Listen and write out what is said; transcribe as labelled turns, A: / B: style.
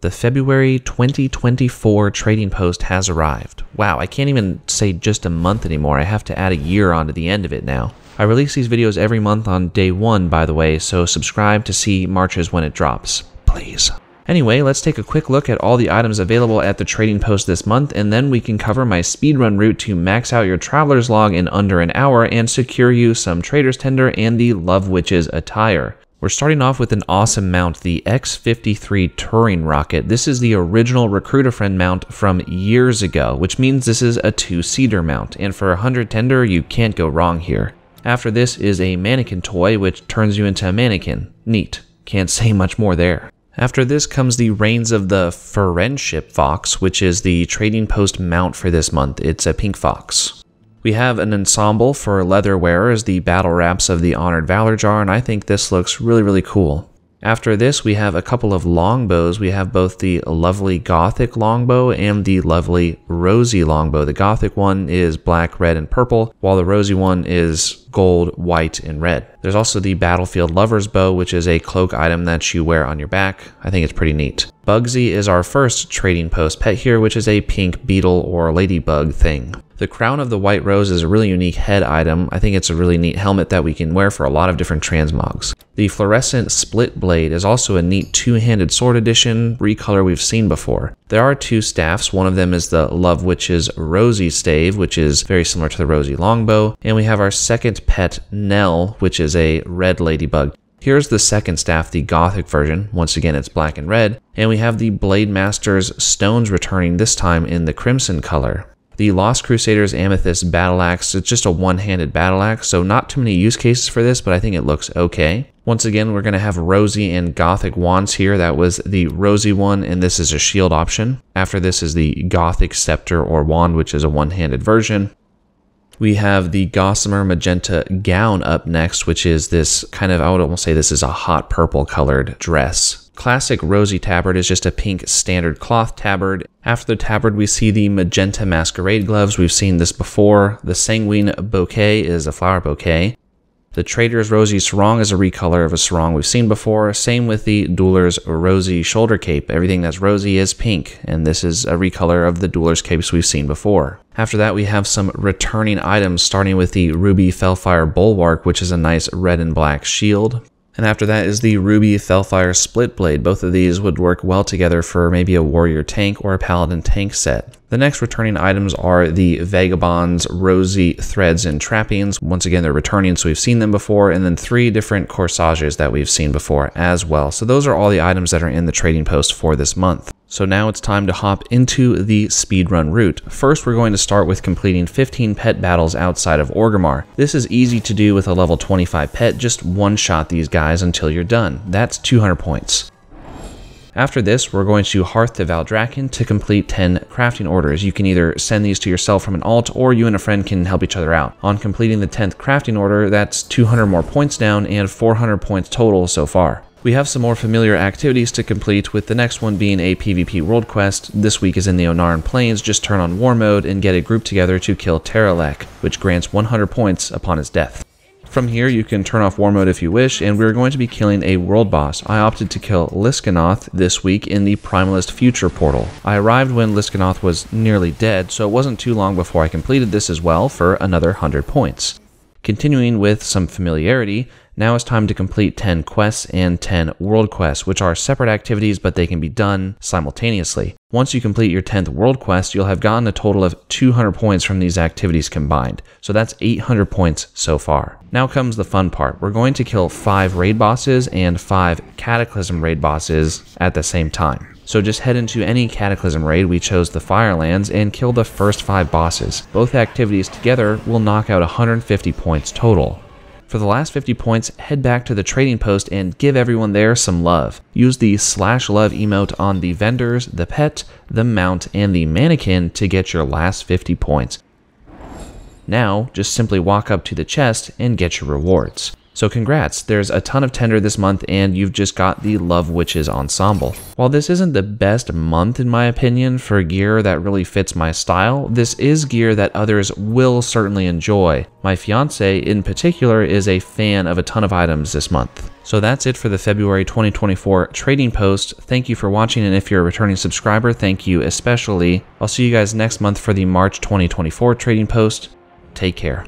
A: The February 2024 trading post has arrived. Wow, I can't even say just a month anymore. I have to add a year onto the end of it now. I release these videos every month on day 1, by the way, so subscribe to see Marches when it drops, please. Anyway, let's take a quick look at all the items available at the trading post this month, and then we can cover my speedrun route to max out your traveler's log in under an hour and secure you some trader's tender and the Love Witch's attire. We're starting off with an awesome mount, the X-53 Touring Rocket. This is the original Recruit-A-Friend mount from years ago, which means this is a 2-seater mount, and for 100 tender, you can't go wrong here. After this is a mannequin toy, which turns you into a mannequin. Neat. Can't say much more there. After this comes the Reigns of the Fur-endship Fox, which is the trading post mount for this month. It's a pink fox. We have an ensemble for leather wearers, the battle wraps of the Honored Valor Jar, and I think this looks really cool. After this, we have a couple of longbows. We have both the lovely Gothic longbow and the lovely Rosy longbow. The Gothic one is black, red, and purple, while the Rosy one is gold, white, and red. There's also the Battlefield Lover's Bow, which is a cloak item that you wear on your back. I think it's pretty neat. Bugsy is our first trading post pet here, which is a pink beetle or ladybug thing. The Crown of the White Rose is a really unique head item. I think it's a really neat helmet that we can wear for a lot of different transmogs. The Fluorescent Split Blade is also a neat two-handed sword edition, recolor we've seen before. There are 2 staffs. One of them is the Love Witch's Rosy Stave, which is very similar to the Rosy Longbow. And we have our second pet, Nell, which is a red ladybug. Here's the second staff, the Gothic version. Once again, it's black and red. And we have the Blade Master's Stones returning, this time in the crimson color. The Lost Crusaders Amethyst Battle Axe, it's just a one-handed battle axe, so not too many use cases for this, but I think it looks okay. Once again, we're going to have Rosy and Gothic wands here. That was the Rosy one, and this is a shield option. After this is the Gothic Scepter or wand, which is a one-handed version. We have the Gossamer Magenta Gown up next, which is this kind of, I would almost say this is a hot purple colored dress. Classic Rosy tabard is just a pink standard cloth tabard. After the tabard, we see the Magenta Masquerade gloves. We've seen this before. The Sanguine Bouquet is a flower bouquet. The Trader's Rosy Sarong is a recolor of a sarong we've seen before. Same with the Dueler's Rosy Shoulder Cape. Everything that's rosy is pink, and this is a recolor of the Dueler's capes we've seen before. After that, we have some returning items, starting with the Ruby Fellfire Bulwark, which is a nice red and black shield. And after that is the Ruby Fellfire Split Blade. Both of these would work well together for maybe a warrior tank or a paladin tank set. The next returning items are the Vagabond's Rosy Threads and Trappings. Once again, they're returning, so we've seen them before, and then 3 different corsages that we've seen before as well. So those are all the items that are in the trading post for this month. So now it's time to hop into the speedrun route. First, we're going to start with completing 15 pet battles outside of Orgrimmar. This is easy to do with a level 25 pet. Just one-shot these guys until you're done. That's 200 points. After this, we're going to Hearth to Valdrakken to complete 10 crafting orders. You can either send these to yourself from an alt, or you and a friend can help each other out. On completing the 10th crafting order, that's 200 more points down and 400 points total so far. We have some more familiar activities to complete, with the next one being a PvP world quest. This week is in the Onaran Plains. Just turn on war mode and get a group together to kill Terralek, which grants 100 points upon his death. From here, you can turn off war mode if you wish, and we're going to be killing a world boss. I opted to kill Liskanoth this week in the Primalist Future portal. I arrived when Liskanoth was nearly dead, so it wasn't too long before I completed this as well for another 100 points. Continuing with some familiarity, now it's time to complete 10 quests and 10 world quests, which are separate activities, but they can be done simultaneously. Once you complete your 10th world quest, you'll have gotten a total of 200 points from these activities combined. So that's 800 points so far. Now comes the fun part. We're going to kill 5 raid bosses and 5 Cataclysm raid bosses at the same time. So just head into any Cataclysm raid, we chose the Firelands, and kill the first 5 bosses. Both activities together will knock out 150 points total. For the last 50 points, head back to the trading post and give everyone there some love. Use the /love emote on the vendors, the pet, the mount, and the mannequin to get your last 50 points. Now, just simply walk up to the chest and get your rewards. So congrats, there's a ton of tender this month and you've just got the Love Witches Ensemble. While this isn't the best month in my opinion for gear that really fits my style, this is gear that others will certainly enjoy. My fiance in particular is a fan of a ton of items this month. So that's it for the February 2024 trading post. Thank you for watching, and if you're a returning subscriber, thank you especially. I'll see you guys next month for the March 2024 trading post. Take care.